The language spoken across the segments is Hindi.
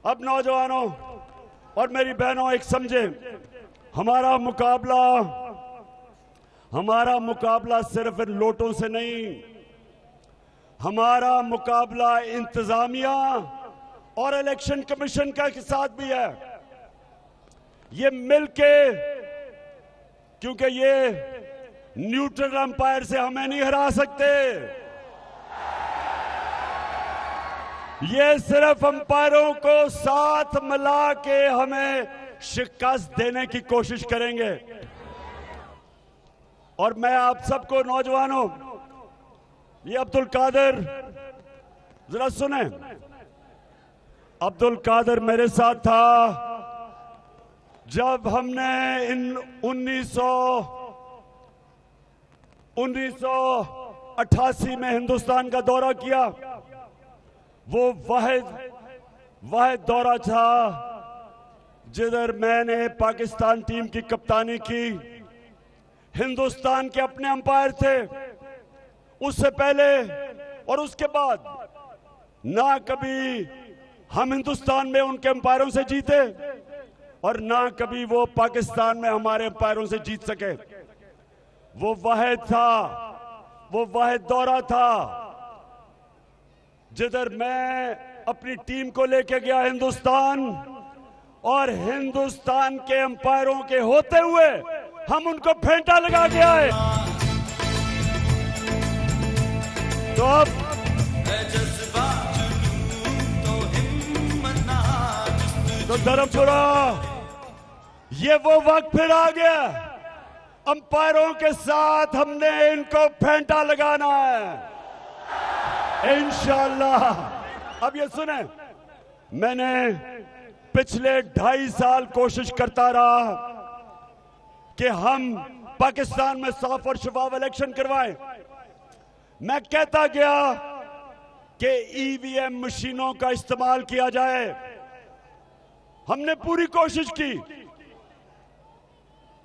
अब नौजवानों और मेरी बहनों, एक समझे, हमारा मुकाबला सिर्फ इन लोटों से नहीं, हमारा मुकाबला इंतजामिया और इलेक्शन कमीशन के साथ भी है। ये मिलके, क्योंकि ये न्यूट्रल अंपायर से हमें नहीं हरा सकते, ये सिर्फ अंपायरों को साथ मिला के हमें शिकस्त देने की कोशिश करेंगे। और मैं आप सबको नौजवानों, ये अब्दुल कादिर, जरा सुने, अब्दुल कादिर मेरे साथ था जब हमने इन 1988 में हिंदुस्तान का दौरा किया। वो वाहिद दौरा था जिधर मैंने पाकिस्तान टीम की कप्तानी की। हिंदुस्तान के अपने अंपायर थे। उससे पहले और उसके बाद ना कभी हम हिंदुस्तान में उनके अंपायरों से जीते और ना कभी वो पाकिस्तान में हमारे अंपायरों से जीत सके। वो वाहिद था, वो वाहिद दौरा था जिधर मैं अपनी टीम को लेके गया हिंदुस्तान, और हिंदुस्तान के अंपायरों के होते हुए हम उनको फेंटा लगा के आए। तो अब तो धर्मपुरा, ये वो वक्त फिर आ गया, अंपायरों के साथ हमने इनको फेंटा लगाना है इंशाअल्लाह। अब ये सुने, मैंने पिछले 2.5 साल कोशिश करता रहा कि हम पाकिस्तान में साफ और शफाफ इलेक्शन करवाएं। मैं कहता गया कि ईवीएम मशीनों का इस्तेमाल किया जाए। हमने पूरी कोशिश की।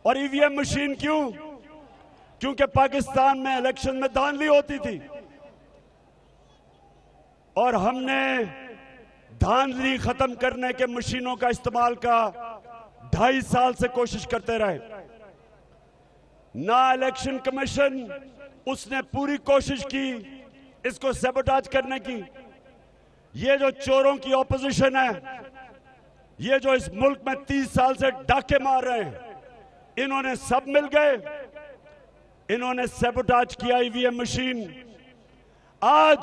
और ईवीएम मशीन क्यों? क्योंकि पाकिस्तान में इलेक्शन में धांधली होती थी और हमने धांधली खत्म करने के मशीनों का इस्तेमाल का 2.5 साल से कोशिश करते रहे। ना इलेक्शन कमीशन, उसने पूरी कोशिश की इसको सैबोटाज करने की। ये जो चोरों की ऑपोजिशन है, ये जो इस मुल्क में 30 साल से डाके मार रहे हैं, इन्होंने सब मिल गए, इन्होंने सैबोटाज किया ईवीएम मशीन। आज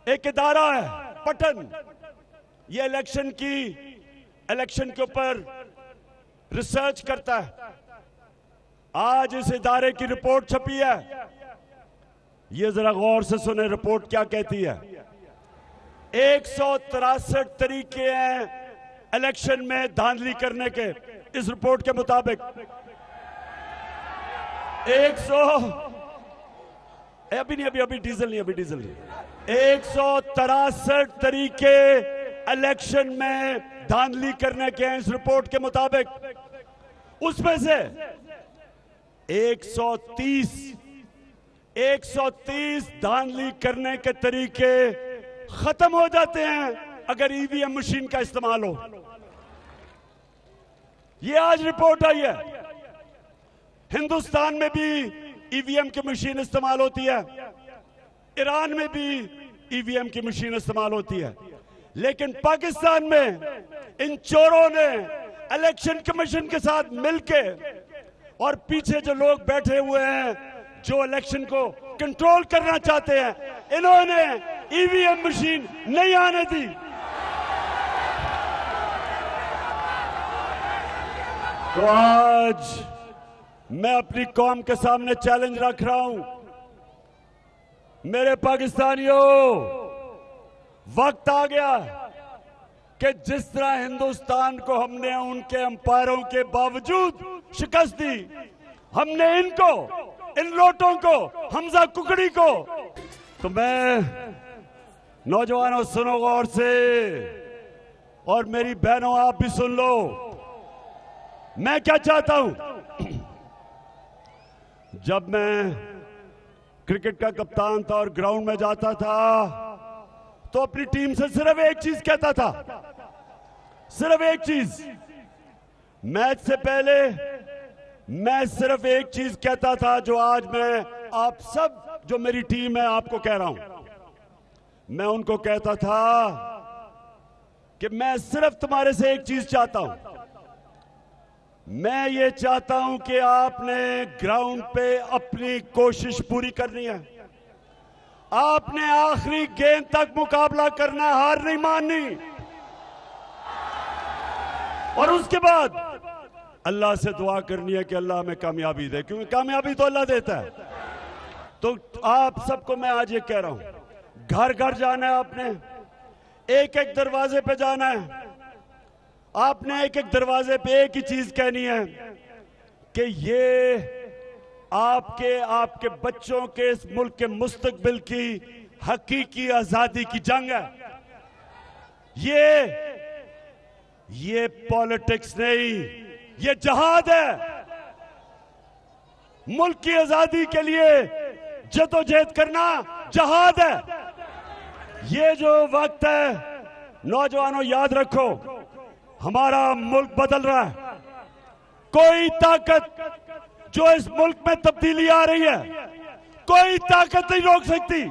एक इदारा है पटन, ये इलेक्शन के ऊपर रिसर्च करता है। आज इस इदारे की रिपोर्ट छपी है। ये जरा गौर से सुने रिपोर्ट क्या कहती है। 163 तरीके हैं इलेक्शन में धांधली करने के। इस रिपोर्ट के मुताबिक 163 तरीके इलेक्शन में धांधली करने के हैं इस रिपोर्ट के मुताबिक। उसमें से 130 धांधली करने के तरीके खत्म हो जाते हैं अगर ईवीएम मशीन का इस्तेमाल हो। ये आज रिपोर्ट आई है। हिंदुस्तान में भी ईवीएम की मशीन इस्तेमाल होती है, ईरान में भी ईवीएम की मशीन इस्तेमाल होती है, लेकिन पाकिस्तान में इन चोरों ने इलेक्शन कमीशन के साथ मिलके और पीछे जो लोग बैठे हुए हैं जो इलेक्शन को कंट्रोल करना चाहते हैं, इन्होंने ईवीएम मशीन नहीं आने दी। तो आज मैं अपनी कौम के सामने चैलेंज रख रहा हूं, मेरे पाकिस्तानियों, वक्त आ गया कि जिस तरह हिंदुस्तान को हमने उनके अंपायरों के बावजूद शिकस्त दी, हमने इनको, इन लोटों को, हमजा कुकड़ी को। तो मैं नौजवानों सुनो गौर से, और मेरी बहनों आप भी सुन लो। मैं क्या चाहता हूं, जब मैं क्रिकेट का कप्तान था और ग्राउंड में जाता था तो अपनी टीम से सिर्फ एक चीज कहता था, सिर्फ एक चीज, मैच से पहले मैं सिर्फ एक चीज कहता था, जो आज मैं आप सब जो मेरी टीम है आपको कह रहा हूं। मैं उनको कहता था कि मैं सिर्फ तुम्हारे से एक चीज चाहता हूं। मैं ये चाहता हूं कि आपने ग्राउंड पे अपनी कोशिश पूरी करनी है। आपने आखिरी गेंद तक मुकाबला करना है, हार नहीं माननी। और उसके बाद अल्लाह से दुआ करनी है कि अल्लाह हमें कामयाबी दे, क्योंकि कामयाबी तो अल्लाह देता है। तो आप सबको मैं आज ये कह रहा हूं, घर घर जाना है आपने, एक एक दरवाजे पे जाना है। आपने एक एक दरवाजे पे एक ही चीज कहनी है कि ये आपके बच्चों के, इस मुल्क के मुस्तकबिल की हकीकी आजादी की जंग है। ये पॉलिटिक्स नहीं, ये जहाद है। मुल्क की आजादी के लिए जदोजहद करना जहाद है। ये जो वक्त है, नौजवानों याद रखो, हमारा मुल्क बदल रहा है। कोई ताकत जो इस मुल्क में तब्दीली आ रही है, कोई ताकत नहीं रोक सकती।